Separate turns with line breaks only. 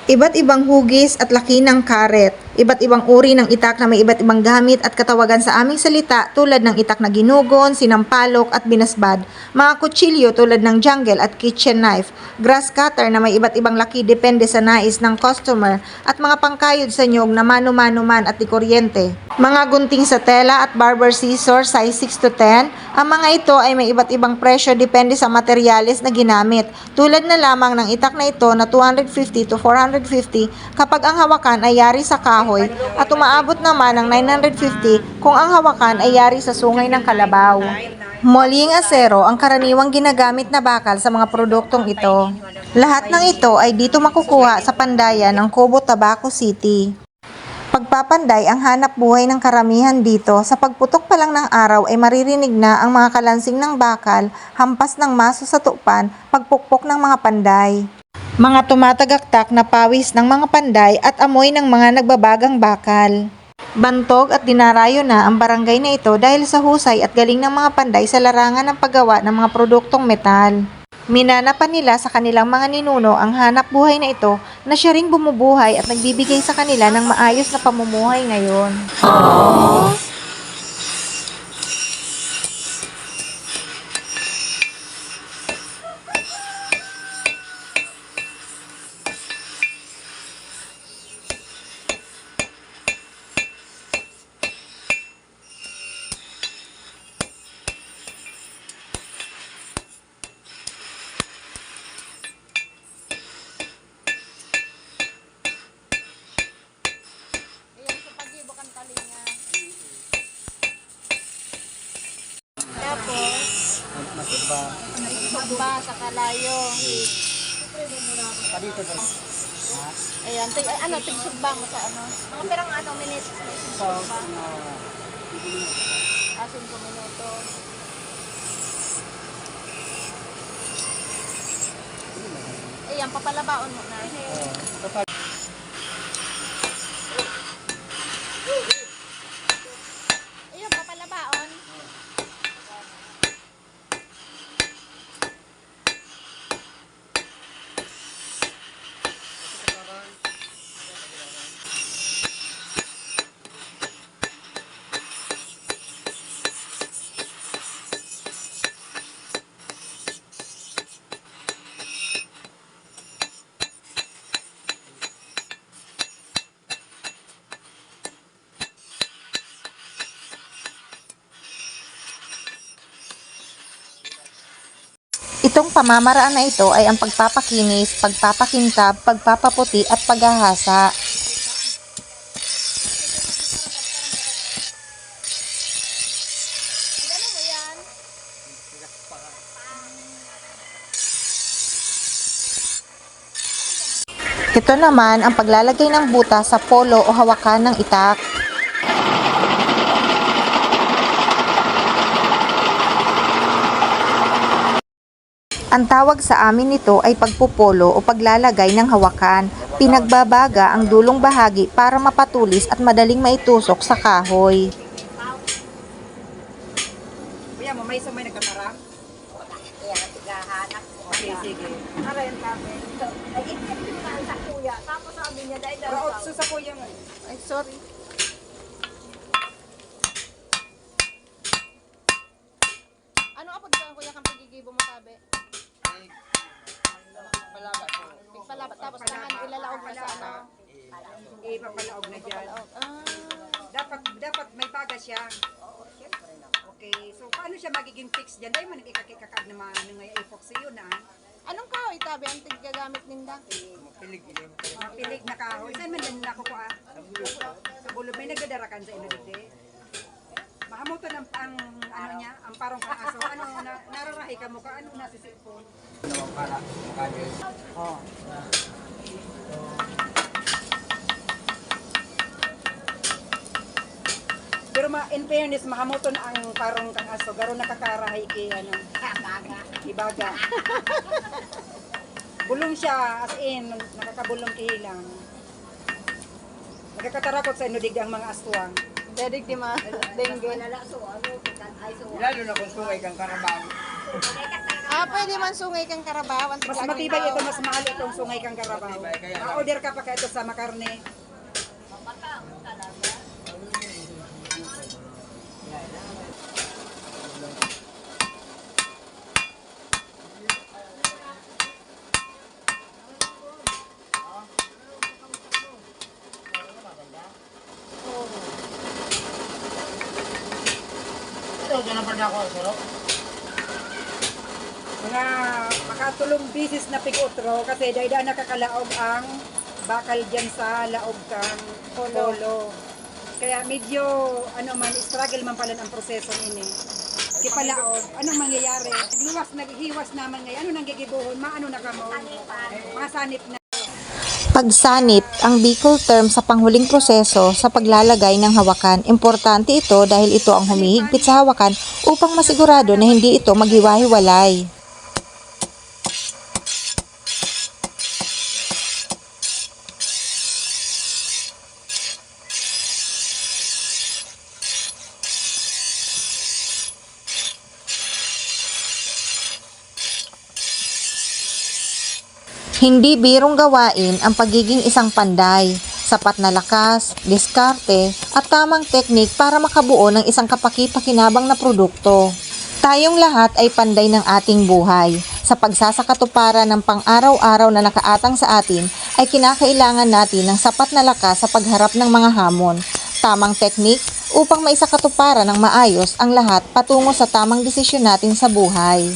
Iba't ibang hugis at laki ng karet. Iba't ibang uri ng itak na may iba't ibang gamit at katawagan sa aming salita tulad ng itak na ginugon, sinampalok at binasbad. Mga kutsilyo tulad ng jungle at kitchen knife. Grass cutter na may iba't ibang laki depende sa nais ng customer. At mga pangkayod sa nyog na mano-mano man at di kuryente. Mga gunting sa tela at barber scissors size 6 to 10. Ang mga ito ay may iba't ibang presyo depende sa materyales na ginamit. Tulad na lamang ng itak na ito na 250 to 450 kapag ang hawakan ay yari sa kahoy at umaabot naman ng 950 kung ang hawakan ay yari sa sungay ng kalabaw. Molyeng asero ang karaniwang ginagamit na bakal sa mga produktong ito. Lahat ng ito ay dito makukuha sa Pandayan ng Cobo, Tabaco City. Pagpapanday ang hanap buhay ng karamihan dito. Sa pagputok pa lang ng araw ay maririnig na ang mga kalansing ng bakal, hampas ng maso sa tupan, pagpukpok ng mga panday. Mga tumatagaktak na pawis ng mga panday at amoy ng mga nagbabagang bakal. Bantog at dinarayo na ang barangay na ito dahil sa husay at galing ng mga panday sa larangan ng paggawa ng mga produktong metal. Minana pa nila sa kanilang mga ninuno ang hanap buhay na ito na siya ring bumubuhay at nagbibigay sa kanila ng maayos na pamumuhay ngayon.
Ba sa kalayo. Ayan, tigsugba mo sa ano. Mga perang minutes. Asin ko minuto. Ayan, papalabaon mo na. Ayan, papalabaon.
Itong pamamaraan na ito ay ang pagpapakinis, pagpapakintab, pagpapaputi at paghahasa. Ito naman ang paglalagay ng butas sa polo o hawakan ng itak. Ang tawag sa amin nito ay pagpupolo o paglalagay ng hawakan. Pinagbabaga ang dulong bahagi para mapatulis at madaling maitusok sa kahoy.
Kuya mo, may isa may nagkatara?
Ayan, tigahanap.
Okay, sige.
Aray, kami. Ay, ikit na sa kuya. Tapos sabi niya, dahil daw.
So sa kuya mo.
Ay, sorry. Ano kapag sa kuya kang pagigibo mo sabi?
Palabat po.
Palabat. Tapos naman ilalaog pa sa ano.
Ipapalaog na dyan. Dapat may baga siya. Okay, so paano siya magiging fix dyan? Dahil mo nag-ikakikakag na mga epoxy yun ah.
Anong kahoy tabi ang tiggagamit ninda?
Pilig na kahoy. Saan man din nakukuha? Sa bulog. May nagdadarakan sa ino dito. Mahamuto ng ang ano niya, ang parong kang aso. Ano, nararahi ka mo ka? Ano nasisipon? Oh. Pero in fairness, mahamuton ang parong kang aso. Garo nakakarahay kay ano. Ibaga. Bulong siya, as in, nakakabulong kihilang. Nagkakatarakot sa inudig ang mga aswang.
Dadig di ma. Dengue.
Lalo na kung sungay kang karabaw.
Pwede man sungay kang karabaw.
Mas matibay ito, mas mahal itong sungay kang karabaw. Ma-order ka pa ka ito sa Makarne. Mga makatulong bisis na pig-utro kasi dahil nakakalaog ang bakal dyan sa laog kang polo. Kaya medyo struggle man pala ang proseso ini. Kipalaog, anong mangyayari? Naghiwas naman ngayon, ano nang gigibuhon, maano na kamo? Mga sanip na.
Pagsanip, ang Bicol term sa panghuling proseso sa paglalagay ng hawakan. Importante ito dahil ito ang humihigpit sa hawakan upang masigurado na hindi ito maghiwa-hiwalay. Hindi birong gawain ang pagiging isang panday, sapat na lakas, diskarte, at tamang teknik para makabuo ng isang kapaki-pakinabang na produkto. Tayong lahat ay panday ng ating buhay. Sa pagsasakatuparan ng pang-araw-araw na nakaatang sa atin, ay kinakailangan natin ng sapat na lakas sa pagharap ng mga hamon, tamang teknik upang maisakatuparan ng maayos ang lahat patungo sa tamang desisyon natin sa buhay.